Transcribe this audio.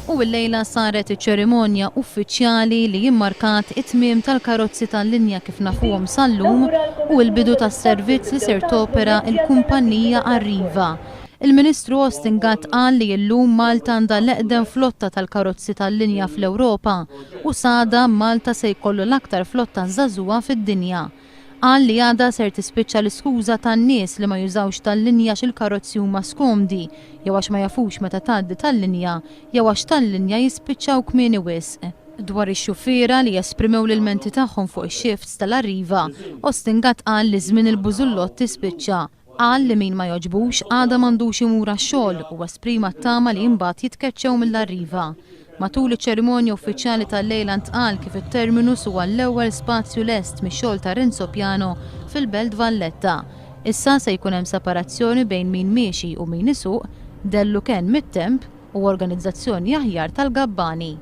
U l-lejla saret iċ-ċerimonja uffiċjali li jimmarkat it-tmiem tal-karozzi tal-linja kif nafuhom sal-lum u l-bidu tas-servizz li ser topera l-kumpanija Arriva. Il-Ministru Austin Gatt qal li llum Malta għandha l-eqdem flotta tal-karozzi tal-linja fl-Ewropa u sada Malta se jkollu l-aktar flotta żagħżugħa fid-dinja. Qal li għadha ser tispiċċa l-iskuża tan-nies li ma jużawx tal-linja x'il-karozzi huma skomdi jew għax ma jafux meta tgħaddi tal-linja jew għax tal-linja jispiċċaw kmieni wisq. Dwar ix-xufiera li esprimew l-ilmenti tagħhom fuq ix-shifts tal-Arriva, Austin Gatt qal li żmien il-bużullott tispiċċa. Qal li min ma jogħġbux għadha m'għandux imur għax-xogħol u esprima t-tama li mbagħad jitkeċċew mill-Arriva. Matul iċ-ċerimonja uffiċjali tal-lejla ntqal kif it-terminus huwa l-ewwel spazju lest mix-xogħol ta' Renzo Piano fil-Belt Valletta. Issa se jkun hemm separazzjoni bejn min miexi u min isuq, dellu kien mit-temp u organizzazzjoni aħjar tal-gabbani.